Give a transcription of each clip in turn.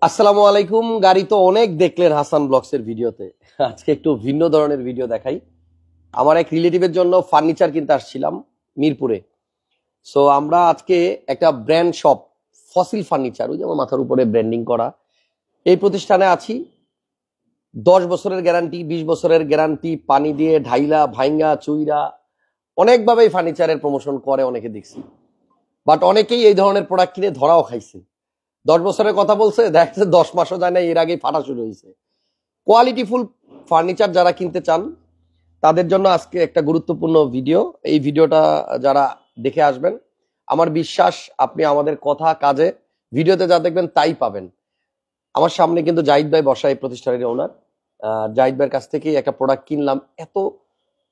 আসসালামু আলাইকুম। গাড়ি তো অনেক দেখলেন হাসান ব্লগসের ভিডিওতে, আজকে একটু ভিন্ন ধরনের ভিডিও দেখাই। আমার এক রিলেটিভের জন্য ফার্নিচার কিনতে আসছিলাম মিরপুরে। সো আমরা আজকে একটা ব্র্যান্ড শপ ফসিল ফার্নিচার, ওই যে আমার মাথার উপরে ব্র্যান্ডিং করা, এই প্রতিষ্ঠানে আছি। 10 বছরের গ্যারান্টি, 20 বছরের গ্যারান্টি, পানি দিয়ে ঢাইলা ভাইঙ্গা চুইরা অনেকভাবেই ফার্নিচারের প্রমোশন করে অনেকে দেখছি, বাট অনেকেই এই ধরনের প্রোডাক্ট কিনে ধরাও খাইছে। 10 বছরের কথা বলছে, দেখা যাচ্ছে 10 মাসও যায় না, এর আগেই ফাটা শুরু হয়েছে। কোয়ালিটিফুল ফার্নিচার যারা কিনতে চান তাদের জন্য আজকে একটা গুরুত্বপূর্ণ ভিডিও। এই ভিডিওটা যারা দেখে আসবেন, আমার বিশ্বাস আপনি আমাদের কথা কাজে ভিডিওতে যা দেখবেন তাই পাবেন। আমার সামনে কিন্তু জাহিদ ভাই বসা, এই প্রতিষ্ঠানের ওনার। জাহিদ ভাইয়ের কাছ থেকে একটা প্রোডাক্ট কিনলাম, এত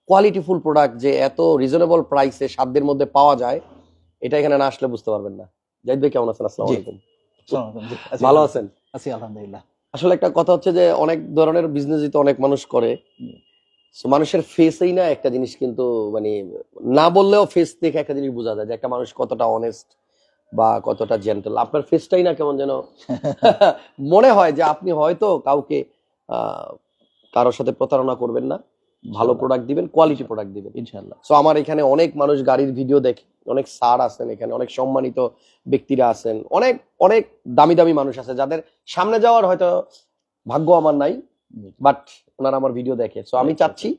কোয়ালিটিফুল প্রোডাক্ট যে এত রিজনেবল প্রাইসে সাধ্যের মধ্যে পাওয়া যায়, এটা এখানে না আসলে বুঝতে পারবেন না। জাহিদ ভাই কেমন আছেন? আসসালামু আলাইকুম। ভালো আছেন? আছি আলহামদুলিল্লাহ। আসলে একটা কথা হচ্ছে যে অনেক ধরনের বিজনেসই তো অনেক মানুষ করে, মানুষের ফেসেই না একটা জিনিস কিন্তু মানে না বললেও ফেস দেখে একটা জিনিস বোঝা যায় যে একটা মানুষ কতটা অনেস্ট বা কতটা জেন্টল। আপনার ফেসটাই না কেমন যেন মনে হয় যে আপনি হয়তো কাউকে কারোর সাথে প্রতারণা করবেন না, ভালো প্রোডাক্ট দিবেন, কোয়ালিটি প্রোডাক্ট দিবেন ইনশাআল্লাহ। সো আমার এখানে অনেক মানুষ গাড়ির ভিডিও দেখে, অনেক স্যার আছেন এখানে, অনেক সম্মানিত ব্যক্তিরা আছেন, অনেক অনেক দামি দামি মানুষ আছে যাদের সামনে যাওয়ার হয়তো ভাগ্য আমার নাই, বাট ওনারা আমার ভিডিও দেখে। সো আমি চাচ্ছি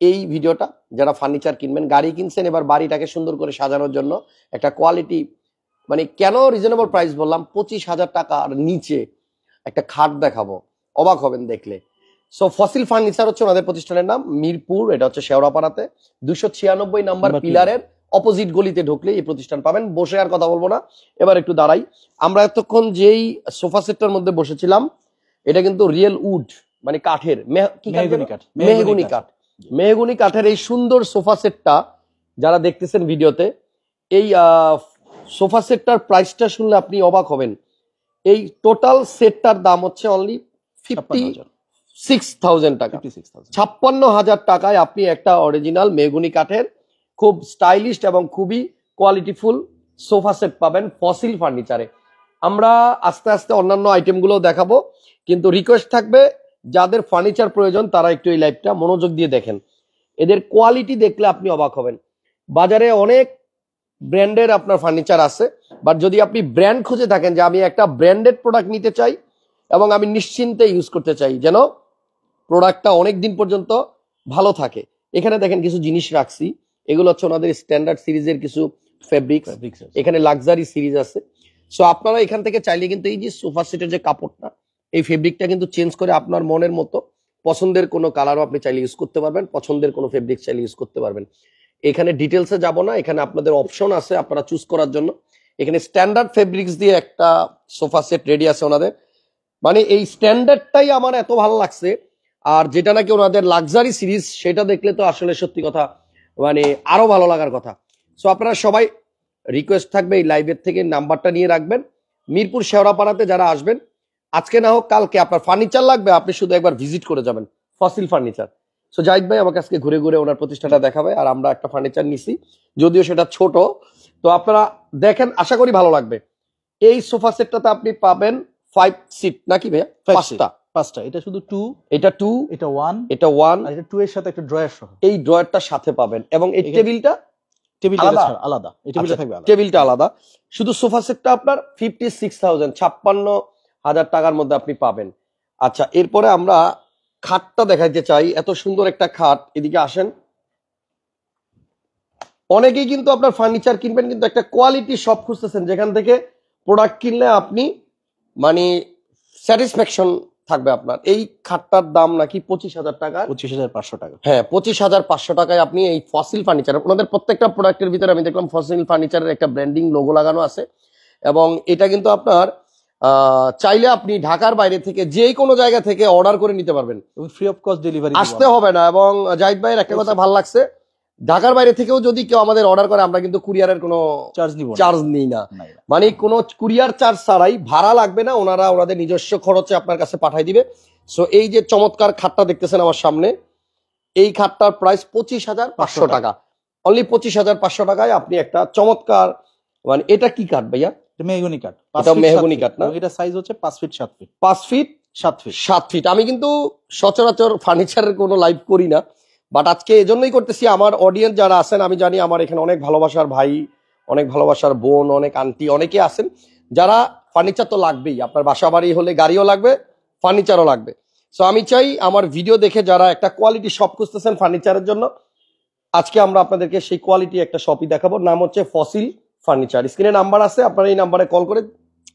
এই ভিডিওটা যারা ফার্নিচার কিনবেন, গাড়ি কিনছেন, এবার বাড়িটাকে সুন্দর করে সাজানোর জন্য একটা কোয়ালিটি, মানে কেন রিজনেবল প্রাইস বললাম, 25,000 টাকার নিচে একটা খাট দেখাবো, অবাক হবেন দেখলে। সো ফসিল ফার্নিচার হচ্ছে ওনাদের প্রতিষ্ঠানের নাম, মিরপুর, এটা হচ্ছে শেওড়াপাড়াতে 296 নাম্বার পিলারের অপোজিট গলিতে ঢুকলে এই প্রতিষ্ঠান পাবেন। বসে আর কথা বলবো না, এবার একটু দাঁড়াই। আমরা এতক্ষণ যেই সোফা সেটটার মধ্যে বসেছিলাম, এটা কিন্তু রিয়েল উড, মানে কাঠের, মেহগনি কাঠের এই সুন্দর সোফা সেটটা যারা দেখতেছেন ভিডিওতে, এই সোফা সেটটার প্রাইসটা শুনলে আপনি অবাক হবেন। এই টোটাল সেটটার দাম হচ্ছে অনলি 56,000 টাকা। 56,000 টাকায় আপনি একটা অরিজিনাল মেহগনি কাঠের খুব স্টাইলিশ এবং খুবই কোয়ালিটিফুল সোফা সেট পাবেন ফসিল ফার্নিচারে। আমরা আস্তে আস্তে অন্যান্য আইটেমগুলো দেখাবো, কিন্তু রিকোয়েস্ট থাকবে যাদের ফার্নিচার প্রয়োজন তারা একটু এই লাইভটা মনোযোগ দিয়ে দেখেন। এদের কোয়ালিটি দেখলে আপনি অবাক হবেন। বাজারে অনেক ব্র্যান্ডের আপনার ফার্নিচার আছে, বাট যদি আপনি ব্র্যান্ড খুঁজে থাকেন যে আমি একটা ব্র্যান্ডেড প্রোডাক্ট নিতে চাই এবং আমি নিশ্চিন্তে ইউজ করতে চাই যেন প্রোডাক্টটা অনেক দিন পর্যন্ত ভালো থাকে, এখানে দেখেন কিছু জিনিস রাখছি। এগুলো হচ্ছে ওনাদের স্ট্যান্ডার্ড সিরিজের কিছু ফেব্রিক্স, এখানে লাক্সারি সিরিজ আছে। সো আপনারা এখান থেকে চাইলে কিন্তু এই যে সোফা সেটের যে কাপড়টা, এই ফেব্রিকটা কিন্তু চেঞ্জ করে আপনার মনের মতো পছন্দের কোনো কালারও আপনি চাইলে ইউজ করতে পারবেন, পছন্দের কোনো ফেব্রিক চাইলে ইউজ করতে পারবেন। এখানে ডিটেলসে যাব না, এখানে আপনাদের অপশন আছে আপনারা চুজ করার জন্য। এখানে স্ট্যান্ডার্ড ফেব্রিক্স দিয়ে একটা সোফা সেট রেডি আছে ওনাদের, মানে এই স্ট্যান্ডার্ডটাই আমার এত ভালো লাগছে। আর যেটা নাকি ওনাদের লাক্সারি সিরিজ, সেটা দেখলে তো আসলে সত্যি কথা মানে আরো ভালো লাগার কথা। সো আপনারা সবাই, রিকোয়েস্ট থাকবে এই লাইভের থেকে নাম্বারটা নিয়ে রাখবেন। মিরপুর শেওড়াপাড়াতে যারা আসবেন, আজকে না হোক কালকে, আপনার ফার্নিচার লাগবে, আপনি শুধু একবার ভিজিট করে যাবেন ফসিল ফার্নিচার। সো জাহিদ ভাই আমাকে আজকে ঘুরে ঘুরে ওনার প্রতিষ্ঠানটা দেখাবে, আর আমরা একটা ফার্নিচার নিছি, যদিও সেটা ছোট। তো আপনারা দেখেন, আশা করি ভালো লাগবে। এই সোফা সেটটাতে আপনি পাবেন 5 সিট নাকি ভাইয়া? পাঁচটা। এটা শুধু 2, এটা 2, এটা 1, এটা 1, আর এটা 2 এর সাথে একটা ড্রয়ার সহ, এই ড্রয়ারটার সাথে পাবেন। এবং এই টেবিলটা আলাদা, এই টেবিলটা থাকবে আলাদা, টেবিলটা আলাদা। শুধু সোফা সেটটা আপনার 56,000, 56,000 টাকার মধ্যে আপনি পাবেন। আচ্ছা, এরপরে আমরা খাটটা দেখাইতে চাই। এত সুন্দর একটা খাট, এদিকে আসেন। অনেকেই কিন্তু আপনার ফার্নিচার কিনবেন, কিন্তু একটা কোয়ালিটি শপ খুঁজতেছেন যেখান থেকে প্রোডাক্ট কিনলে আপনি মানে স্যাটিসফ্যাকশন থাকবে আপনার। এই খাটটার দাম নাকি 25,000 টাকা, 25,500 টাকা। হ্যাঁ, 25,500 টাকায় আপনি এই ফসিল ফার্নিচার, ওনাদের প্রত্যেকটা প্রোডাক্টের ভিতরে আমি দেখলাম ফসিল ফার্নিচারের একটা ব্র্যান্ডিং লোগো লাগানো আছে। এবং এটা কিন্তু আপনার চাইলে আপনি ঢাকার বাইরে থেকে যে কোনো জায়গা থেকে অর্ডার করে নিতে পারবেন, ফ্রি অফ কস্ট ডেলিভারি, আসতে হবে না। এবং জাহিদ ভাইয়ের একটা কথা ভালো লাগছে, ঢাকার বাইরে থেকেও যদি কেউ আমাদের অর্ডার করে, আমরা কিন্তু কুরিয়ারের কোনো চার্জ নিই না, মানে কোনো কুরিয়ার চার্জ ছাড়াই, ভাড়া লাগবে না, ওনারা ওনাদের নিজস্ব খরচে আপনার কাছে পাঠিয়ে দিবে। সো এই যে চমৎকার খাটটা দেখতেছেন আমার সামনে, এই খাটটার প্রাইস 25,500 টাকা, অনলি 25,500 টাকায় আপনি একটা চমৎকার, মানে এটা কি কাঠ ভাইয়া? মেহগনি কাঠ, এটা মেহগনি কাঠ না? এটা সাইজ হচ্ছে 5 ফিট 7 ফিট। 5 fit 7 fit. আমি কিন্তু সচরাচর ফার্নিচারের কোনো লাইভ করি না, বাট আজকে এজন্যই করতেছি, আমার অডিয়েন্স যারা আছেন, আমি জানি আমার এখানে অনেক ভালোবাসার ভাই, অনেক ভালোবাসার বোন, অনেক আন্টি, অনেকে আছেন যারা ফার্নিচার তো লাগবেই, আপনার বাসা বাড়ি হলে গাড়িও লাগবে, ফার্নিচারও লাগবে। সো আমি চাই আমার ভিডিও দেখে যারা একটা কোয়ালিটি শপ খুঁজতেছেন ফার্নিচারের জন্য, আজকে আমরা আপনাদেরকে সেই কোয়ালিটি একটা শপই দেখাবো। নাম হচ্ছে ফসিল ফার্নিচার। স্ক্রিনে নাম্বার আছে, আপনারা এই নাম্বারে কল করে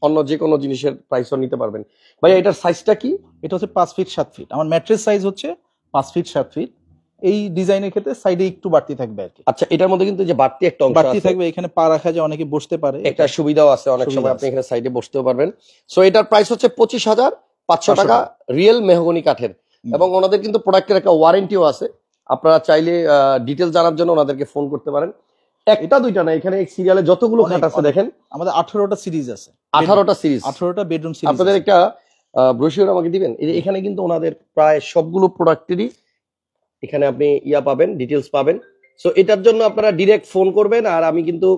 অন্য যে কোনো জিনিসের প্রাইসও নিতে পারবেন। ভাই এটার সাইজটা কি? এটা হচ্ছে 5 ফিট 7 ফিট। আমার ম্যাট্রেস সাইজ হচ্ছে 5 ফিট 7 ফিট। এই ডিজাইনের ক্ষেত্রে সাইডে একটু বাড়তি থাকবে আর কি। আচ্ছা, এটার মধ্যে কিন্তু যে বাড়তি একটা অংশ বাড়তি আছে, থাকবে, এখানে পা রাখা যায়, অনেকে বসতে পারে, একটা সুবিধাও আছে, অনেক সময় আপনি এখানে সাইডে বসতেও পারবেন। সো এটার প্রাইস হচ্ছে 25,500 টাকা, রিয়েল মেহগনি কাঠের। এবং ওনাদের কিন্তু প্রোডাক্টের একটা ওয়ারেন্টিও আছে, আপনারা চাইলে ডিটেলস জানার জন্য ওনাদেরকে ফোন করতে পারেন। একটা দুইটা না, এখানে এই সিরিয়ালে যতগুলো খাট আছে দেখেন, আমাদের 18টা সিরিজ আছে, 18টা সিরিজ, 18টা বেডরুম সিরিজ। আপনাদের একটা ব্রোশিওর আমাকে দিবেন? এখানে কিন্তু ওনাদের প্রায় সবগুলো প্রোডাক্টেরই এখানে আপনি পাবেন, ডিটেলস পাবেন। সো এটার জন্য আপনারা ডিরেক্ট ফোন করবেন, আর আমি কিন্তু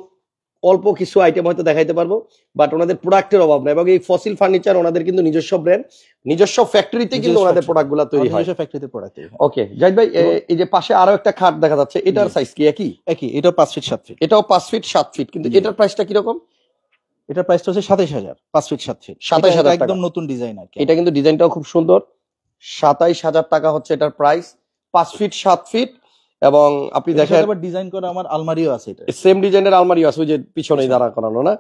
অল্প কিছু আইটেম হয়তো দেখাইতে পারবো, বাট ওনাদের প্রোডাক্টের অভাব নাই। এবং এই ফসিল ফার্নিচার ওনাদের কিন্তু নিজস্ব ব্র্যান্ড, নিজস্ব ফ্যাক্টরিতে কিন্তু ওনাদের প্রোডাক্টগুলো তৈরি হয়, নিজস্ব ফ্যাক্টরিতে প্রোডাক্ট তৈরি হয়। ওকে জাহিদ ভাই, এই যে পাশে আরো একটা খাট দেখা যাচ্ছে, এটার সাইজ কি একই? এটাও 5 ফিট 7 ফিট। এটাও 5 ফিট 7 ফিট, কিন্তু এটার প্রাইসটা কি রকম? এটার প্রাইসটা হচ্ছে 27,000, 5 ফিট 7 ফিট, 27,000 টাকা। একদম নতুন ডিজাইন আর কি। এটা কিন্তু ডিজাইনটাও খুব সুন্দর। 27,000 টাকা হচ্ছে এটার প্রাইস, 5 ফিট 7 ফিট। এবং আপনি দেখেন আবার ডিজাইন করা আমার আলমারিও আছে, এটা সেম ডিজাইনের আলমারিও আছে, ওই যে পিছনেই দাঁড়া করানো না?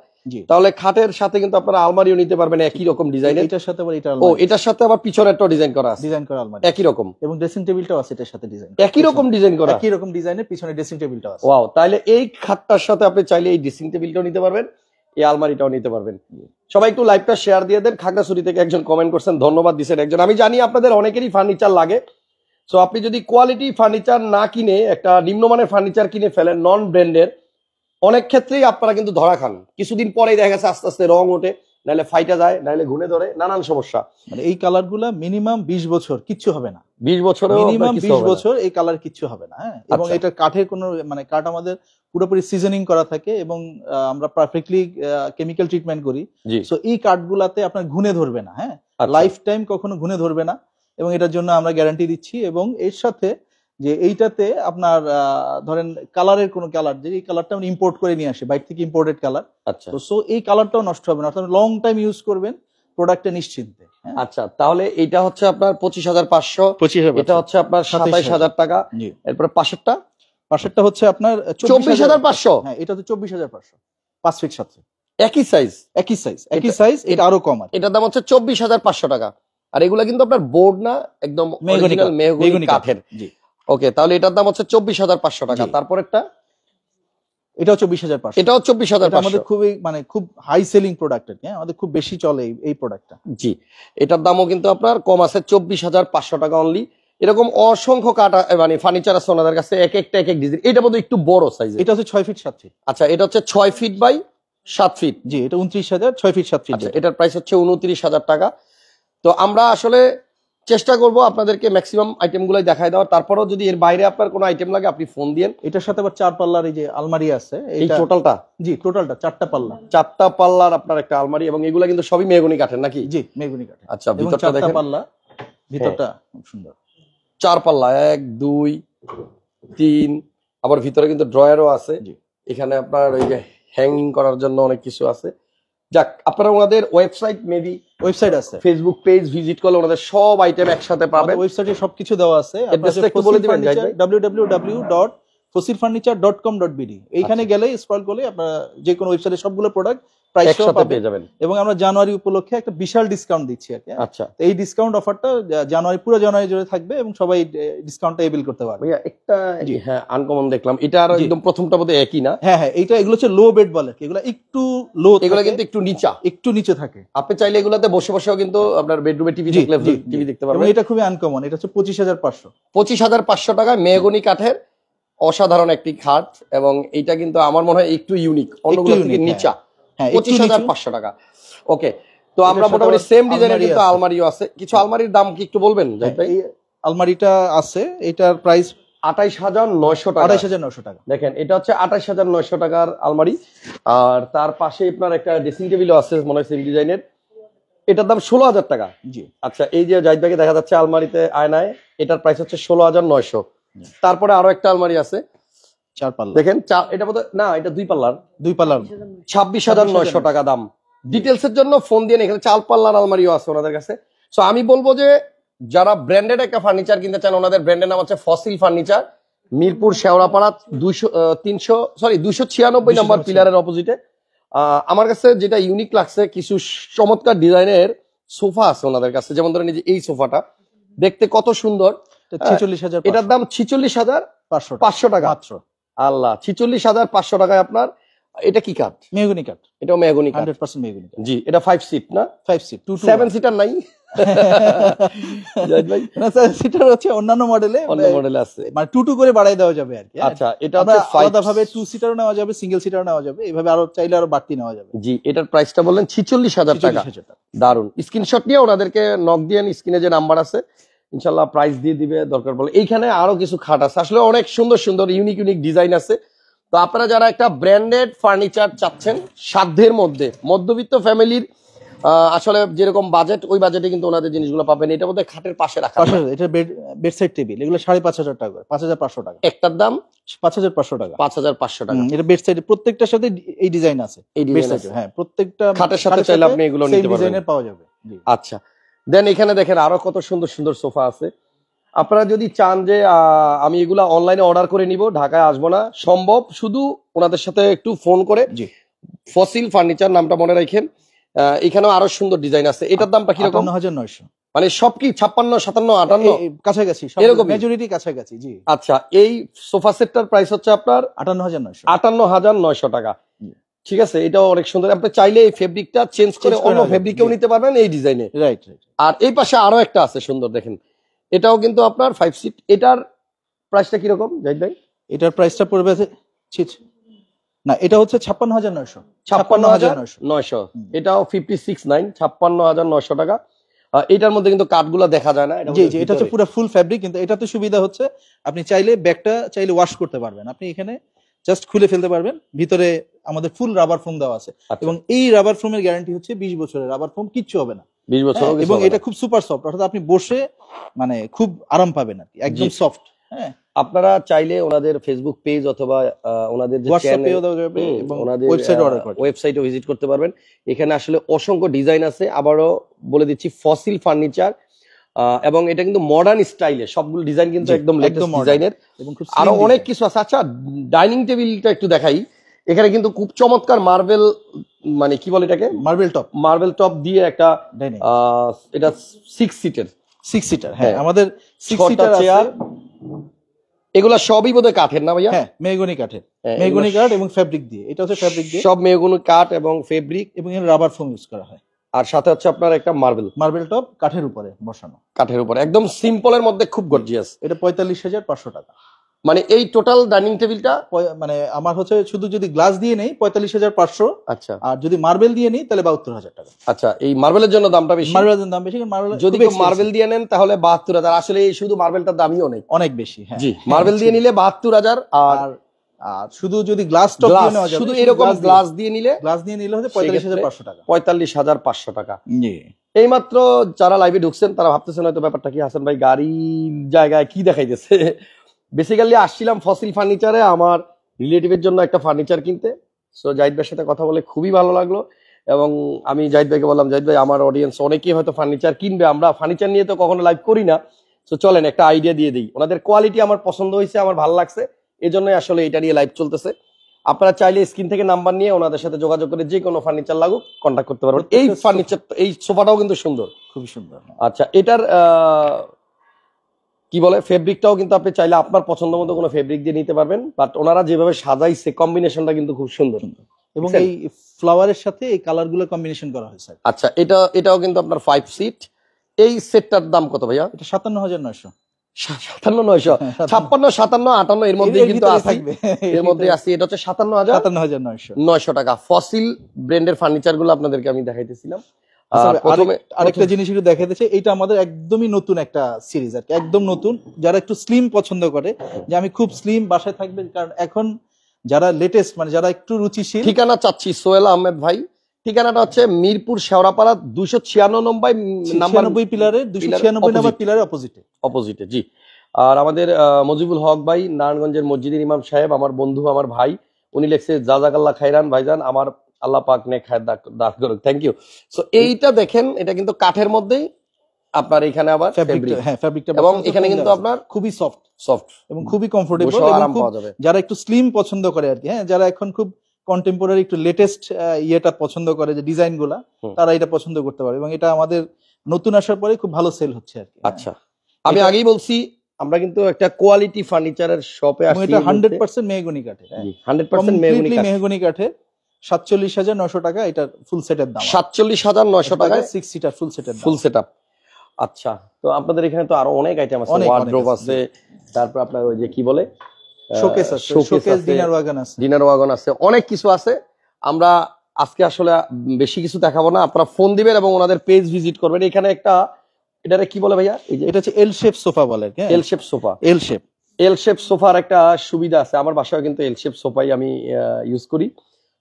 তাহলে খাটের সাথে কিন্তু আপনারা আলমারিও নিতে পারবেন একই রকম ডিজাইনের। এটার সাথে আবার এটা ও, এটার সাথে আবার পিছনে একটা ডিজাইন করা আছে, ডিজাইন করা আলমারি একই রকম, এবং ড্রেসিং টেবিলটাও আছে এটার সাথে ডিজাইন, একই রকম ডিজাইন করা, একই রকম ডিজাইনের পিছনে ড্রেসিং টেবিলটাও আছে। ওয়াও, তাহলে এই খাটটার সাথে আপনি চাইলে এই ড্রেসিং টেবিলটাও নিতে পারবেন, এই আলমারিটাও নিতে পারবেন। সবাই একটু লাইভটা শেয়ার দিয়ে দেন। খাগড়াছড়ি থেকে একজন কমেন্ট করছেন, ধন্যবাদ দিচ্ছেন একজন। আমি জানি আপনাদের অনেকেরই ফার্নিচার লাগে, সো আপনি যদি কোয়ালিটি ফার্নিচার না কিনে একটা নিম্নমানের ফার্নিচার কিনে ফেলেন নন ব্র্যান্ডের, অনেক ক্ষেত্রেই আপনারা কিন্তু ধরা খান। কিছুদিন পরেই দেখা গেছে আস্তে আস্তে রং ওঠে, নাহলে ফাইটা যায়, নাহলে ঘুনে ধরে, নানান সমস্যা। মানে এই কালারগুলা মিনিমাম 20 বছর কিচ্ছু হবে না, 20 বছর মিনিমাম 20 বছর এই কালার কিচ্ছু হবে না। হ্যাঁ, এবং এটা কাঠের কোনো মানে কাঠ আমাদের পুরোপুরি সিজনিং করা থাকে, এবং আমরা পারফেক্টলি কেমিক্যাল ট্রিটমেন্ট করি। সো এই কাঠগুলাতে আপনার ঘুনে ধরবে না, হ্যাঁ, লাইফ টাইম কখনো ঘুনে ধরবে না, এবং এটার জন্য আমরা গ্যারান্টি দিচ্ছি। এবং এর সাথে যে এইটাতে আপনার ধরেন কালারের কোনো কালার, যে এই কালারটা আমরা ইম্পোর্ট করে নিয়ে আসে, বাইরে থেকে ইম্পোর্টেড কালার, আচ্ছা, তো সো এই কালারটাও নষ্ট হবে না, আপনারা লং টাইম ইউজ করবেন প্রোডাক্টটা নিশ্চিন্তে। আচ্ছা, তাহলে এটা হচ্ছে আপনার 25,500, এটা হচ্ছে আপনার 27,000 টাকা। এরপরে পাশেরটা হচ্ছে আপনার 24,500। হ্যাঁ, এটা হচ্ছে 24,500, 5 ফিট 7 ফিট, একই সাইজ, একই সাইজ, এটা আরো কম আর এটার দাম হচ্ছে 24,500 টাকা। আর এগুলা কিন্তু আপনার বোর্ড না, একদম অরিজিনাল মেহগনি কাঠের। ওকে, তাহলে এটার দাম হচ্ছে 24,500 টাকা। তারপরেরটা এটাও 24,500, এটাও 24,500। আমাদের খুবই মানে খুব হাই সেলিং প্রোডাক্ট, হ্যাঁ, আমাদের খুব বেশি চলে এই প্রোডাক্টটা। জি, এটার দামও কিন্তু আপনার কম আছে, 24,500 টাকা অনলি। এরকম অসংখ্য কাঠ মানে ফার্নিচার আছে ওনাদের কাছে, এক একটা এক এক ডিজাইন। এটা বোধহয় একটু বড় সাইজ, এটা হচ্ছে 6 ফিট 7 ফিট। আচ্ছা, এটা হচ্ছে 6 ফিট বাই 7 ফিট। জি, এটা 29,000, 6 ফিট 7 ফিট। আচ্ছা, এটার প্রাইস হচ্ছে 29,000 টাকা। তো আমরা আসলে চেষ্টা করব আপনাদেরকে ম্যাক্সিমাম আইটেম গুলাই দেখাই দেওয়ার। তারপরেও যদি এর বাইরে আপনার কোনো আইটেম লাগে আপনি ফোন দিয়েন। এটার সাথে আবার 4 পাল্লার এই যে আলমারি আছে, এই টোটালটা? জি, টোটালটা 4টা পাল্লা, 4টা পাল্লার আপনার একটা আলমারি, এবং এগুলা কিন্তু সবই মেহগনি কাঠের নাকি? জি, মেহগনি কাঠ। আচ্ছা, ভিতরটা দেখেন, 4টা পাল্লা, ভিতরটা খুব সুন্দর। 4 পাল্লা, 1 2 3, আবার ভিতরে কিন্তু ড্রয়ারও আছে। এখানে আপনার ওই যে হ্যাঙ্গিং করার জন্য অনেক কিছু আছে। যাক, আপনারা ওনাদের ওয়েবসাইট আছে, ফেসবুক পেজ ভিজিট করলে ওনাদের সব আইটেম একসাথে পাবেন। ওয়েবসাইটে সবকিছু দেওয়া আছে, অ্যাড্রেসটা একটু বলে দিবেন ভাই। www.fossilfurniture.com.bd, এইখানে গেলে স্ক্রল করলে আপনারা যে কোনো ওয়েবসাইটে সবগুলো প্রোডাক্ট প্রাইস একসাথে পেয়ে যাবেন। এবং আমরা জানুয়ারি উপলক্ষে একটা বিশাল ডিসকাউন্ট দিচ্ছি আর কি। আচ্ছা, এই ডিসকাউন্ট অফারটা পুরো জানুয়ারি জুড়ে থাকবে, এবং সবাই ডিসকাউন্টটা এবিল করতে পারবে। ভাইয়া একটা হ্যাঁ আনকমন দেখলাম, এটা আর একদম প্রথমটা বোধহয় একই না? হ্যাঁ, এগুলো হচ্ছে লো বেড বলে, এগুলো একটু লো, এগুলো কিন্তু একটু নিচে থাকে। আপনি চাইলে এগুলাতে বসে বসেও কিন্তু আপনার বেডরুমে টিভি দেখতে পারবেন। এটা খুবই আনকমন, এটা হচ্ছে 25,500, 25,500 টাকায় মেহগনি কাঠের অসাধারণ একটি খাট। এবং এটা কিন্তু আমার মনে হয় একটু ইউনিক, অন্যগুলো থেকে নিচা। 25,500 টাকা। ওকে, তো আমরা মোটামুটি সেম ডিজাইনের কিন্তু আলমারিও আছে। কিছু আলমারির দাম কি একটু বলবেন? এই আলমারিটা আছে, এটার প্রাইস 28,900 টাকা। 28,900 টাকা। দেখেন এটা হচ্ছে 28,900 টাকার আলমারি। আর তার পাশে আপনার একটা ড্রেসিং টেবিলও আছে মনে হয় সেম ডিজাইনের, এটার দাম 16,000 টাকা। জি। আচ্ছা এই যে জাহিদ ভাইকে দেখা যাচ্ছে আলমারিতে আয়নায়, এটার প্রাইস হচ্ছে 16,900। তারপরে আরো একটা আলমারি আছে 4 পাল্লা, দেখেন এটা বোধহয় না, এটা 2 পাল্লার, 2 পাল্লার 26,900 টাকা দাম। ডিটেলস এর জন্য ফোন দিয়ে এখানে 4 পাল্লার আলমারিও আছে ওনাদের কাছে। সো আমি বলবো যে যারা ব্র্যান্ডেড একটা ফার্নিচার কিনতে চান, ওনাদের ব্র্যান্ডের নাম হচ্ছে ফসিল ফার্নিচার, মিরপুর শেওড়াপাড়া 296 নম্বর পিলারের অপোজিটে। আমার কাছে যেটা ইউনিক লাগছে, কিছু চমৎকার ডিজাইনের সোফা আছে ওনাদের কাছে। যেমন ধরেন এই যে এই সোফাটা দেখতে কত সুন্দর, 46,000, এটার দাম 46,500 টাকা মাত্র। আল্লাহ, 46,500 টাকায় আপনার। এটা কি কাঠ? মেহগনি কাঠ। এটাও মেহগনি কাঠ, 100% মেহগনি কাঠ। জি। এটা 5 সিট না? 5 সিট, 7 সিটার নাই? জাহিদ ভাই না স্যার, সিটার হচ্ছে অন্যান্য মডেলে, অন্য মডেলে আছে, মানে 2 করে বাড়াই দেওয়া যাবে আর কি। আচ্ছা এটা হচ্ছে আলাদাভাবে 2 সিটারও নেওয়া যাবে, সিঙ্গেল সিটারও নেওয়া যাবে, এইভাবে আরো চাইলে আরো বাড়তি নেওয়া যাবে। জি। এটার প্রাইসটা বললেন 46,000 টাকা। দারুন। স্ক্রিনশট নিয়ে ওনাদেরকে নক দিয়ে স্ক্রিনে যে নাম্বার আছে ইনশাল্লাহ প্রাইস দিয়ে দিবে দরকার পড়লে। এইখানে আরো কিছু খাট আছে, আসলে অনেক সুন্দর সুন্দর ইউনিক ইউনিক ডিজাইন আছে। তো আপনারা যারা একটা ব্র্যান্ডেড ফার্নিচার চাচ্ছেন সাধ্যের মধ্যে, মধ্যবিত্ত ফ্যামিলির আসলে যেরকম বাজেট, ওই বাজেটে কিন্তু ওনাদের জিনিসগুলো পাবেন। এটা বোধহয় খাটের পাশে রাখা, এটা বেডসাইড টেবিল, এগুলো 5,500 টাকা, 5,500 টাকা। একটার দাম 5,500 টাকা, 5,500 টাকা। এটা বেডসাইড, প্রত্যেকটার সাথে এই ডিজাইন আছে, এই ডিজাইন আছে, হ্যাঁ, প্রত্যেকটা খাটের সাথে চাইলে আপনি এগুলো নিতে পারবেন, ডিজাইনের পাওয়া যাবে। আচ্ছা দেন এখানে দেখেন আরো কত সুন্দর সুন্দর সোফা আছে। আপনারা যদি চান যে আমি এগুলা অনলাইনে অর্ডার করে নিব, ঢাকায় আসবো না, সম্ভব, শুধু ওনাদের সাথে একটু ফোন করে। ফসিল ফার্নিচার নামটা মনে রাখেন। এখানেও আরো সুন্দর ডিজাইন আছে। এটার দামটা কিরকম? 58,900। মানে সব কি 56, 57, 58 কাছাকাছি, এরকম মেজরিটি কাছাকাছি। জি। আচ্ছা এই সোফা সেটটার প্রাইস হচ্ছে আপনার 58,900। 58,900 টাকা। ঠিক আছে, এটাও অনেক সুন্দর। আপনি চাইলে এই ফেব্রিকটা চেঞ্জ করে অন্য ফেব্রিকেও নিতে পারবেন এই ডিজাইনে। রাইট। আর এই পাশে আরো একটা আছে সুন্দর, দেখেন এটাও কিন্তু আপনার 5 সিট। এটার প্রাইসটা কিরকম জাহিদ ভাই? এটার প্রাইসটা পড়বে না, এটা হচ্ছে 56,900। 56,900। এটাও 56,900, 56,900 টাকা। এটার মধ্যে কিন্তু কাঠগুলো দেখা যায় না। জি জি, এটা হচ্ছে পুরো ফুল ফেব্রিক। কিন্তু এটাতে সুবিধা হচ্ছে আপনি চাইলে ব্যাগটা চাইলে ওয়াশ করতে পারবেন, আপনি এখানে জাস্ট খুলে ফেলতে পারবেন। ভিতরে আমাদের ফুল রাবার ফোম দেওয়া আছে, এবং এই রাবার ফোমের গ্যারান্টি হচ্ছে 20 বছরের। রাবার ফোম কিচ্ছু হবে না 20 বছর। এবং এটা খুব সুপার সফট, অর্থাৎ আপনি বসে মানে খুব আরাম পাবেন আর কি, একদম সফট। হ্যাঁ, আপনারা চাইলে ওনাদের ফেসবুক পেজ অথবা ওনাদের যে চ্যানেল এবং ওনাদের ওয়েবসাইটে ভিজিট করতে পারবেন। এখানে আসলে অসংখ্য ডিজাইন আছে। আবারও বলে দিচ্ছি, ফসিল ফার্নিচার, এবং এটা কিন্তু মডার্ন স্টাইলে সবগুলো ডিজাইন কিন্তু একদম লেটেস্ট ডিজাইনের, এবং আরো অনেক কিছু আছে। আচ্ছা ডাইনিং টেবিলটা একটু দেখাই। এখানে কিন্তু খুব চমৎকার মার্বেল, মানে কি বলে এটাকে, মার্বেল টপ দিয়ে একটা, এটা 6 সিটার। হ্যাঁ, আমাদের 6 সিটার চেয়ার। এগুলা সবই বোধহয় কাঠের না ভাইয়া? হ্যাঁ, মেহগনি কাঠের, মেহগনি কাঠ এবং ফেব্রিক দিয়ে। এটা হচ্ছে ফেব্রিক দিয়ে, সব মেহগনি কাঠ এবং ফেব্রিক, এবং এর রাবার ফোম ইউজ করা হয়। আর সাথে হচ্ছে আপনার একটা মার্বেল টপ কাঠের উপরে বসানো, কাঠের উপরে, একদম সিম্পলের মধ্যে খুব গর্জিয়াস। এটা 45,500 টাকা। মানে এই টোটাল ডাইনিং টেবিলটা মানে আমার হচ্ছে শুধু যদি গ্লাস দিয়ে নেই 45,500। আচ্ছা, আর যদি মার্বেল দিয়ে নেই তাহলে 72,000 টাকা। আচ্ছা, এই মার্বেলের জন্য দামটা বেশি। মার্বেলের দাম বেশি, যদি মার্বেল দিয়ে নেন তাহলে 72,000। আসলে এই শুধু মার্বেলটার দামই অনেক বেশি। হ্যাঁ জি, মার্বেল দিয়ে নিলে 72,000। আর শুধু যদি গ্লাস টপ দিয়ে নেওয়া যায়, শুধু এরকম গ্লাস দিয়ে নিলে হচ্ছে 45,500 টাকা। 45,500 টাকা। জি। এইমাত্র যারা লাইভে ঢুকছেন তারা ভাবতেছেন হয়তো ব্যাপারটা কি, হাসান ভাই গাড়ির জায়গায় কি দেখাইতেছে। বেসিক্যালি আসছিলাম ফসিল ফার্নিচারে আমার রিলেটিভের জন্য একটা ফার্নিচার কিনতে। সো জাহিদ ভাইয়ের সাথে কথা বলে খুবই ভালো লাগলো, এবং আমি জাহিদ ভাইকে বললাম, জাহিদ ভাই আমার অডিয়েন্স অনেকেই হয়তো ফার্নিচার কিনবে, আমরা ফার্নিচার নিয়ে তো কখনো লাইভ করি না, সো চলেন একটা আইডিয়া দিয়ে দিই। ওনাদের কোয়ালিটি আমার পছন্দ হয়েছে, আমার ভালো লাগছে, এই জন্যই আসলে এটা নিয়ে লাইভ চলতেছে। আপনারা চাইলে স্ক্রিন থেকে নাম্বার নিয়ে ওনাদের সাথে যোগাযোগ করে যে কোনো ফার্নিচার লাগুক কন্ট্যাক্ট করতে পারবেন। এই ফার্নিচার, এই সোফাটাও কিন্তু সুন্দর, খুবই সুন্দর। আচ্ছা, এটার কি বলে, ফেব্রিকটাও কিন্তু আপনি চাইলে আপনার পছন্দ মতো কোনো ফেব্রিক দিয়ে নিতে পারবেন। বাট ওনারা যেভাবে সাজাইছে কম্বিনেশনটা কিন্তু খুব সুন্দর, এবং এই ফ্লাওয়ারের সাথে এই কালারগুলো কম্বিনেশন করা হয়েছে। আচ্ছা, এটাও কিন্তু আপনার 5 সিট। এই সেটটার দাম কত ভাইয়া? এটা 57,900। 57,900, 56, 57, 58 এর মধ্যে কিন্তু থাকবে, এর মধ্যে আছে। এটা হচ্ছে 57,900 টাকা। ফসিল ব্র্যান্ডের ফার্নিচার গুলো আপনাদেরকে আমি দেখাইতেছিলাম। আরেকটা জিনিস একটু দেখাতে চাই, এটা আমাদের একদমই নতুন একটা সিরিজ আর কি, একদম নতুন। যারা একটু স্লিম পছন্দ করে, যে আমি খুব স্লিম বাসায় থাকবে, কারণ এখন যারা লেটেস্ট মানে যারা একটু রুচিশীল। ঠিকানা চাচ্ছি সোহেল আহমেদ ভাই, ঠিকানাটা হচ্ছে মিরপুর শেওড়াপাড়া 296 পিলারের 296 নম্বর পিলারের অপোজিটে। জি। আর আমাদের মজিবুল হক ভাই নারায়ণগঞ্জের মসজিদের ইমাম সাহেব, আমার বন্ধু, আমার ভাই, উনি লিখছে জাযাকাল্লাহ খাইরান ভাইজান, আমার আল্লাহ পাক নেক হায়াত দান করুক। Thank you. সো এইটা দেখেন, এটা কিন্তু কাঠের মধ্যেই আপনার এখানে আবার ফ্যাব্রিকটা, এবং এখানে কিন্তু আপনার খুবই সফট এবং খুবই কমফোর্টেবল, যারা একটু স্লিম পছন্দ করে আর কি, হ্যাঁ, যারা এখন খুব কন্টেম্পোরারি একটু লেটেস্ট ইয়েটা পছন্দ করে, যে ডিজাইন গুলা, তারা এটা পছন্দ করতে পারে, এবং এটা আমাদের নতুন আসার পরে খুব ভালো সেল হচ্ছে আর কি। আচ্ছা, আমি আগেই বলছি আমরা কিন্তু একটা কোয়ালিটি ফার্নিচারের শপে আসছি। এটা 100% মেহগনি কাঠের, 100% মেহগনি কাঠের, 47,900 টাকা এটার ফুল সেটের দাম। 47,900 টাকায় 6 সিটার ফুল সেটআপ। আচ্ছা, তো আপনাদের এখানে তো আরো অনেক আইটেম আছে, ওয়ার্ড্রোব আছে, তারপর আপনার ওই যে কি বলে শোকেস আছে, শোকেস ডিনার ওয়াগন আছে, অনেক কিছু আছে। আমরা আজকে আসলে বেশি কিছু দেখাবো না, আপনারা ফোন দিবেন এবং ওনাদের পেজ ভিজিট করবেন। এখানে একটা, এটারে কি বলে ভাইয়া? এই যে এটা হচ্ছে এল শেপ সোফা বলে, এল শেপ সোফা। এল শেপ সোফার একটা সুবিধা আছে, আমার বাসায় কিন্তু এল শেপ সোফাই আমি ইউজ করি।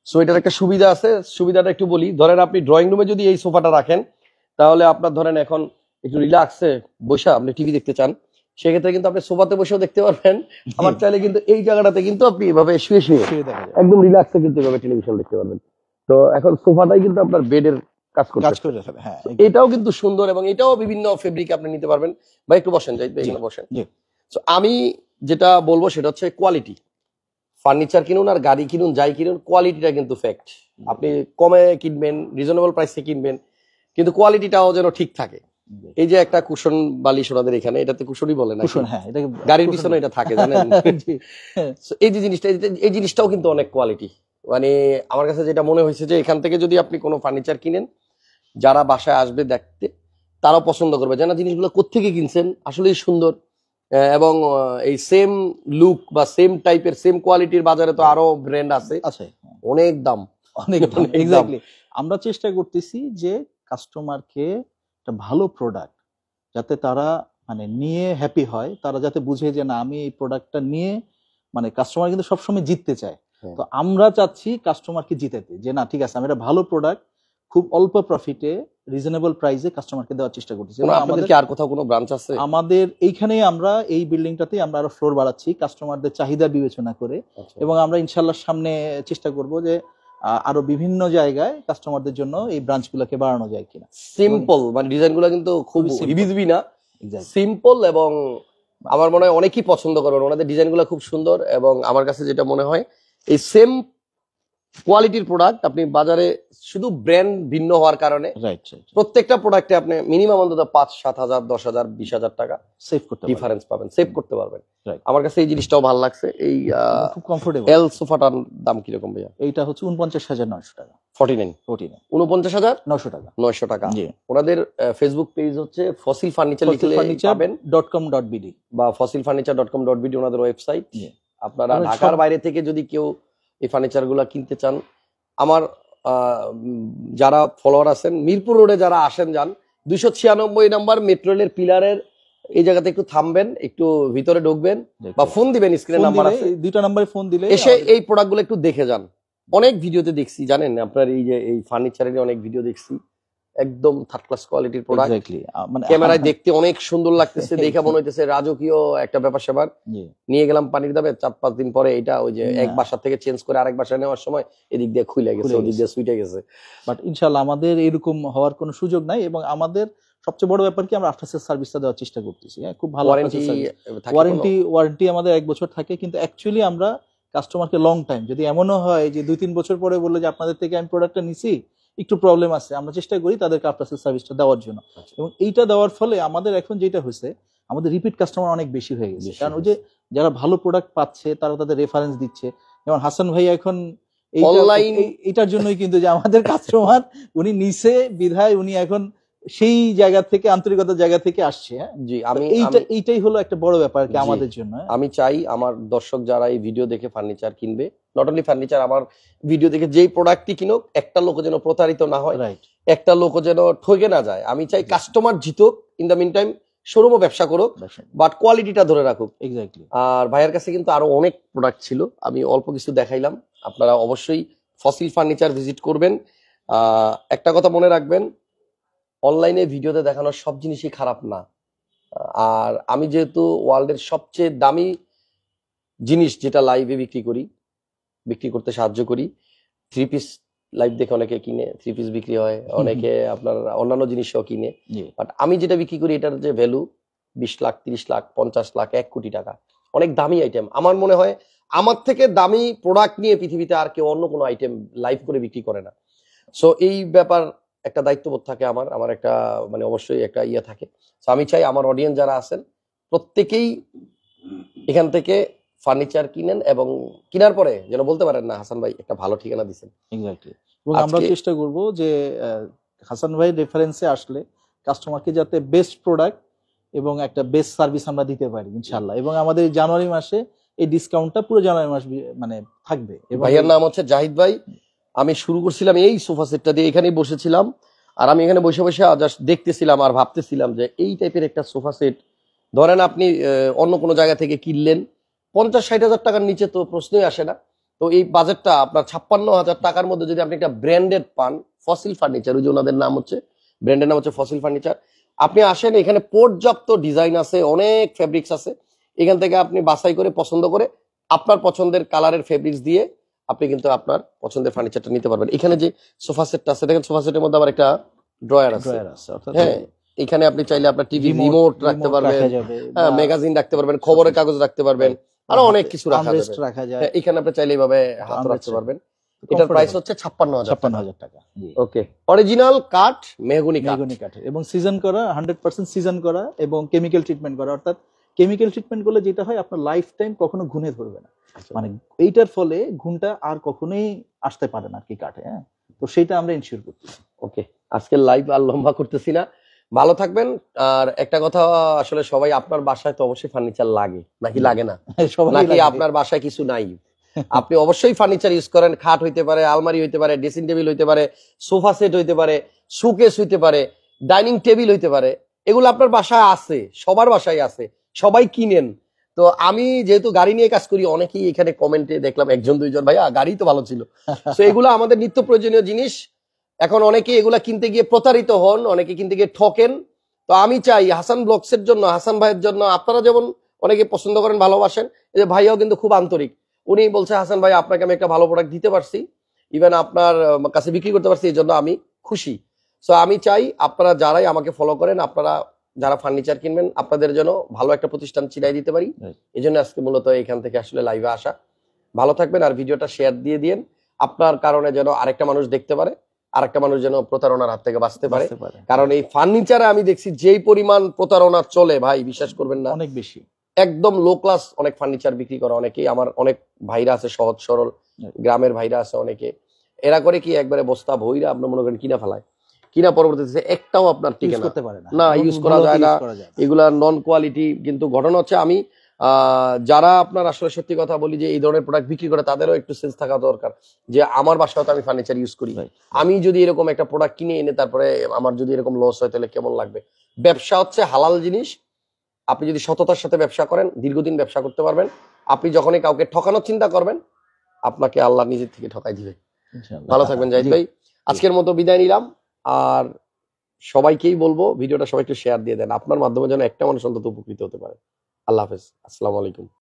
সো এটার একটা সুবিধা আছে, সুবিধাটা একটু বলি। ধরেন আপনি ড্রয়িং রুমে যদি এই সোফাটা রাখেন, তাহলে আপনার ধরেন এখন একটু রিল্যাক্সে বসে আপনি টিভি দেখতে চান, সেক্ষেত্রে কিন্তু আপনি সোফাতে বসেও দেখতে পারবেন। আমার চাইলে কিন্তু এই জায়গাটাতে কিন্তু আপনি এভাবে শুয়ে একদম রিল্যাক্সে কিন্তু এভাবে টেলিভিশন দেখতে পারবেন। তো এখন সোফাটাই কিন্তু আপনার বেডের কাজ করে। হ্যাঁ, এটাও কিন্তু সুন্দর, এবং এটাও বিভিন্ন ফেব্রিক আপনি নিতে পারবেন। বা একটু বসেন, যাই এখানে বসেন। তো আমি যেটা বলবো সেটা হচ্ছে কোয়ালিটি। ফার্নিচার কিনুন আর গাড়ি কিনুন, যাই কিনুন, কোয়ালিটিটা কিন্তু ফ্যাক্ট। আপনি কমে কিনবেন, রিজনেবল প্রাইসে কিনবেন, কিন্তু কোয়ালিটিটাও যেন ঠিক থাকে। এই যে একটা কুশন বালিশ ওনাদের এখানে, এটাতে কুশনই বলে না, গাড়ির পিছনে এটা থাকে জানেন। এই জিনিসটাও কিন্তু অনেক কোয়ালিটি। মানে আমার কাছে যেটা মনে হয়েছে যে এখান থেকে যদি আপনি কোনো ফার্নিচার কিনেন, যারা বাসায় আসবে দেখতে, তারাও পছন্দ করবে, যেন জিনিসগুলো কোত্থেকে কিনছেন, আসলেই সুন্দর। এবং এই সেম লুক বা সেম টাইপের সেম কোয়ালিটির বাজারে তো আরো ব্র্যান্ড আছে, অনেক দাম। এক্স্যাক্টলি, আমরা চেষ্টা করতেছি যে কাস্টমারকে একটা ভালো প্রোডাক্ট, যাতে তারা মানে নিয়ে হ্যাপি হয়, তারা যাতে বুঝে যে না, আমি এই প্রোডাক্টটা নিয়ে, মানে কাস্টমার কিন্তু সবসময় জিততে চায়। তো আমরা চাচ্ছি কাস্টমারকে জিতাতে, যে না ঠিক আছে, আমি একটা ভালো প্রোডাক্ট খুব অল্প প্রফিটে রিজনেবল প্রাইসে কাস্টমারকে দেওয়ার চেষ্টা করতেছি। আমাদের কি আর কোথাও কোনো ব্রাঞ্চ আছে? আমাদের এইখানেই, আমরা এই বিল্ডিংটাতেই আমরা আরো ফ্লোর বাড়াচ্ছি কাস্টমারদের চাহিদা বিবেচনা করে, এবং আমরা ইনশাআল্লাহ সামনে চেষ্টা করব যে আরো বিভিন্ন জায়গায় কাস্টমারদের জন্য এই ব্রাঞ্চগুলোকে বাড়ানো যায় কিনা। সিম্পল, মানে ডিজাইনগুলো কিন্তু খুব হিবিজিবি না, সিম্পল, এবং আমার মনে হয় অনেকেই পছন্দ করবেন। ওনাদের ডিজাইনগুলো খুব সুন্দর, এবং আমার কাছে যেটা মনে হয় এই সেম কোয়ালিটির প্রোডাক্ট আপনি বাজারে শুধু ব্র্যান্ড ভিন্ন হওয়ার কারণে প্রত্যেকটা প্রোডাক্টে আপনি মিনিমাম অন্তত 5-7 হাজার, 10,000, 20,000 টাকা সেভ করতে ডিফারেন্স পাবেন, সেভ করতে পারবেন। আমার কাছে এই জিনিসটাও ভালো লাগছে। এই খুব কমফোর্টেবল। এল সোফাটার দাম কিরকম ভাইয়া? এইটা হচ্ছে 49,900 টাকা। 49,900 টাকা। 900 টাকা। ওনাদের ফেসবুক পেজ হচ্ছে ফসিল ফার্নিচার, লিখলে পাবেন .com.bd বা fossilfurniture.com.bd ওনাদের ওয়েবসাইট। আপনারা ঢাকার বাইরে থেকে যদি কেউ এই ফার্নিচার গুলা কিনতে চান, আমার যারা ফলোয়ার আছেন মিরপুর রোডে যারা আসেন যান, 296 নম্বর মেট্রো রেলের পিলারের এই জায়গাতে একটু থামবেন, একটু ভিতরে ঢুকবেন বা ফোন দিবেন, স্ক্রিনে নাম্বার আছে, 2টা নম্বরে ফোন দিলে এসে এই প্রোডাক্টগুলো একটু দেখে যান। অনেক ভিডিওতে দেখছি জানেন, আপনার এই যে এই ফার্নিচারের অনেক ভিডিও দেখছি, একদম থার্ড ক্লাস কোয়ালিটির প্রোডাক্ট, ক্যামেরায় দেখতে অনেক সুন্দর লাগতেছে, দেখে মনে হইতেছে রাজকীয় একটা ব্যাপার স্যাপার। নিয়ে গেলাম পানির দামে, 4-5 দিন পরে এটা ওই যে এক বাসা থেকে চেঞ্জ করে আরেক বাসায় নেওয়ার সময় এদিক দিয়ে খুলে গেছে, ওদিক দিয়ে সুইটে গেছে। বাট ইনশাআল্লাহ আমাদের এরকম হওয়ার কোনো সুযোগ নাই, এবং আমাদের সবচেয়ে বড় ব্যাপার কি, আমরা আফটার সেল সার্ভিসটা দেওয়ার চেষ্টা করতেছি। খুব ভালো ওয়ারেন্টি আমাদের 1 বছর থাকে, কিন্তু অ্যাকচুয়ালি আমরা কাস্টমারকে লং টাইম, যদি এমনও হয় যে 2-3 বছর পরে বললো যে আপনাদের থেকে আমি প্রোডাক্টটা নিছি, একটু প্রবলেম আছে, আমরা চেষ্টা করি তাদেরকে আফটার সেল সার্ভিসটা দেওয়ার জন্য। এবং এইটা দেওয়ার ফলে আমাদের এখন যেটা হয়েছে, আমাদের রিপিট কাস্টমার অনেক বেশি হয়ে গেছে, কারণ ওই যে যারা ভালো প্রোডাক্ট পাচ্ছে তারা তাদের রেফারেন্স দিচ্ছে। যেমন হাসান ভাই এখন এইটার জন্যই কিন্তু, যে আমাদের কাস্টমার উনি নিছে বিধায় উনি এখন সেই জায়গা থেকে, আন্তরিকতার জায়গা থেকে আসছে। হ্যাঁ জি, এইটাই হলো একটা বড় ব্যাপার কি আমাদের জন্য। আমি চাই আমার দর্শক যারা এই ভিডিও দেখে ফার্নিচার কিনবে, নট অনলি ফার্নিচার, আমার ভিডিও দেখে যেই প্রোডাক্টই কিনুক, একটা লোক যেন প্রতারিত না হয়, একটা লোক যেন ঠকে না যায়। আমি চাই কাস্টমার জিতুক, ইন দ্য মিন টাইম শোরুমও ব্যবসা করুক, বাট কোয়ালিটিটা ধরে রাখুক। এক্স্যাক্টলি। আর ভাইয়ের কাছে কিন্তু আরো অনেক প্রোডাক্ট ছিল, আমি অল্প কিছু দেখাইলাম। আপনারা অবশ্যই ফসিল ফার্নিচার ভিজিট করবেন। একটা কথা মনে রাখবেন, অনলাইনে ভিডিওতে দেখানো সব জিনিসই খারাপ না। আর আমি যেহেতু ওয়ার্ল্ডের সবচেয়ে দামি জিনিস যেটা লাইভে বিক্রি করতে সাহায্য করি, 3 পিস লাইভ দেখে অনেকে কিনে 3 পিস বিক্রি হয়, অনেকে আপনার অন্যান্য জিনিসও কিনে, বাট আমি যেটা বিক্রি করি এটার যে ভ্যালু 20 লাখ, 30 লাখ, 50 লাখ, 1 কোটি টাকা, অনেক দামি আইটেম। আমার মনে হয় আমার থেকে দামি প্রোডাক্ট নিয়ে পৃথিবীতে আর কেউ অন্য কোনো আইটেম লাইভ করে বিক্রি করে না। সো এই ব্যাপার একটা দায়িত্ববোধ থাকে আমার একটা মানে অবশ্যই একটা ইয়ে থাকে। সো আমি চাই আমার অডিয়েন্স যারা আছেন প্রত্যেকেই এখান থেকে ফার্নিচার কিনেন, এবং কেনার পরে যেন বলতে পারেন না হাসান ভাই একটা ভালো ঠিকানা দিচ্ছেন। এক্স্যাক্টলি। এবং আমরা চেষ্টা করব যে হাসান ভাই রেফারেন্সে আসলে কাস্টমারকে যাতে বেস্ট প্রোডাক্ট এবং একটা বেস্ট সার্ভিস আমরা দিতে পারি ইনশাআল্লাহ। এবং আমাদের জানুয়ারি মাসে এই ডিসকাউন্টটা পুরো জানুয়ারি মাস মানে থাকবে। ভাইয়ের নাম হচ্ছে জাহিদ ভাই। আমি শুরু করছিলাম এই সোফা সেটটা দিয়ে, এখানেই বসেছিলাম, আর আমি এখানে বসে বসে জাস্ট দেখতেছিলাম আর ভাবতেছিলাম যে এই টাইপের একটা সোফা সেট ধরেন আপনি অন্য কোনো জায়গা থেকে কিনলেন 50-60 হাজার টাকার নিচে তো প্রশ্নই আসে না। তো এই বাজেটটা আপনার 56,000 টাকার মধ্যে যদি আপনি একটা ব্র্যান্ডেড পান, ফসিল ফার্নিচার, ওই যে ওনাদের নাম হচ্ছে, ব্র্যান্ডের নাম হচ্ছে ফসিল ফার্নিচার, আপনি আসেন, এখানে পর্যাপ্ত ডিজাইন আছে, অনেক ফেব্রিক্স আছে, এখান থেকে আপনি বাছাই করে পছন্দ করে আপনার পছন্দের কালারের ফেব্রিক্স দিয়ে আপনি কিন্তু আপনার পছন্দের ফার্নিচারটা নিতে পারবেন। এখানে যে সোফা সেটটা আছে দেখেন, সোফা সেটের মধ্যে আবার একটা ড্রয়ার আছে। হ্যাঁ, এখানে আপনি চাইলে আপনার টিভি রিমোট রাখতে পারবেন, হ্যাঁ, ম্যাগাজিন রাখতে পারবেন, খবরের কাগজ রাখতে পারবেন, আরো অনেক কিছু রাখা যাবে। এখানে আপনি চাইলে এইভাবে হাত রাখতে পারবেন। এটার প্রাইস হচ্ছে 56,000 টাকা। ওকে, অরিজিনাল কাঠ, মেহগনি কাঠের, এবং সিজন করা, 100% সিজন করা এবং কেমিক্যাল ট্রিটমেন্ট করা। অর্থাৎ কেমিক্যাল ট্রিটমেন্ট করলে যেটা হয় আপনার লাইফ টাইম কখনো ঘুণে ধরবে না, মানে এইটার ফলে ঘুণটা আর কখনোই আসতে পারে না আর কি কাঠে। হ্যাঁ, তো সেটা আমরা ইনশিওর করছি। ওকে, আজকে লাইভ আর লম্বা করতেছি না, ভালো থাকবেন। আর একটা কথা, আসলে সবাই আপনার বাসায় তো অবশ্যই ফার্নিচার লাগে নাকি লাগে না, নাকি আপনার বাসায় কিছু নাই? আপনি অবশ্যই ফার্নিচার ইউজ করেন। খাট হইতে পারে, আলমারি হইতে পারে, ড্রেসিং টেবিল হইতে পারে, সোফা সেট হইতে পারে, শোকেস হইতে পারে, ডাইনিং টেবিল হইতে পারে, এগুলো আপনার বাসায় আছে, সবার বাসায় আছে, সবাই কিনেন। তো আমি যেহেতু গাড়ি নিয়ে কাজ করি, অনেকেই এখানে কমেন্টে দেখলাম 1-2 জন, ভাইয়া গাড়ি তো ভালো ছিল। তো এগুলো আমাদের নিত্য প্রয়োজনীয় জিনিস। এখন অনেকে এগুলা কিনতে গিয়ে প্রতারিত হন, অনেকে কিনতে গিয়ে ঠকেন। তো আমি চাই হাসান ব্লগসের জন্য, হাসান ভাইয়ের জন্য, আপনারা যেমন অনেকে পছন্দ করেন, ভালোবাসেন, এই যে ভাইয়াও কিন্তু খুব আন্তরিক, উনি বলছে হাসান ভাই আপনাকে আমি একটা ভালো প্রোডাক্ট দিতে পারছি, ইভেন আপনার কাছে বিক্রি করতে পারছি, এই জন্য আমি খুশি। সো আমি চাই আপনারা যারাই আমাকে ফলো করেন, আপনারা যারা ফার্নিচার কিনবেন, আপনাদের জন্য ভালো একটা প্রতিষ্ঠান চিনাই দিতে পারি, এই জন্য আজকে মূলত এখান থেকে আসলে লাইভে আসা। ভালো থাকবেন, আর ভিডিওটা শেয়ার দিয়ে দিন, আপনার কারণে যেন আরেকটা মানুষ দেখতে পারে, আরেকটা মানুষ যেন প্রতারণার হাত থেকে বাঁচতে পারে। কারণ এই ফার্নিচারে আমি দেখছি যেই পরিমাণ প্রতারণা চলে, ভাই বিশ্বাস করবেন না, অনেক বেশি, একদম লো ক্লাস অনেক ফার্নিচার বিক্রি করে অনেকেই। আমার অনেক ভাইরা আছে সহজ সরল, গ্রামের ভাইরা আছে অনেকে, এরা করে কি একবারে বস্তা ভইরা আপনার মনে করেন কিনা ফেলায়, কিনা পরবর্তীতে একটাও আপনার টিকে না, ইউজ করা যায় না, এগুলা নন কোয়ালিটি। কিন্তু ঘটনা হচ্ছে আমি যারা আপনার আসলে সত্যি কথা বলি যে এই ধরনের প্রোডাক্ট বিক্রি করে, তাদেরও একটু সেন্স থাকা দরকার যে আমার বাসায় তো আমি ফার্নিচার ইউজ করি, আমি যদি এরকম একটা প্রোডাক্ট কিনে এনে তারপরে আমার যদি এরকম লস হয় তাহলে কেমন লাগবে। ব্যবসা হচ্ছে হালাল জিনিস, আপনি যদি সততার সাথে ব্যবসা করেন দীর্ঘদিন ব্যবসা করতে পারবেন। আপনি যখনই কাউকে ঠকানোর চিন্তা করবেন, আপনাকে আল্লাহ নিজের থেকে ঠকাই দিবে। ভালো থাকবেন জাহিদ ভাই, আজকের মতো বিদায় নিলাম। আর সবাইকেই বলবো ভিডিওটা সবাই একটু শেয়ার দিয়ে দেন, আপনার মাধ্যমে যেন একটা মানুষ অন্তত উপকৃত হতে পারে। আল্লাহ হাফেজ, আসসালামু আলাইকুম।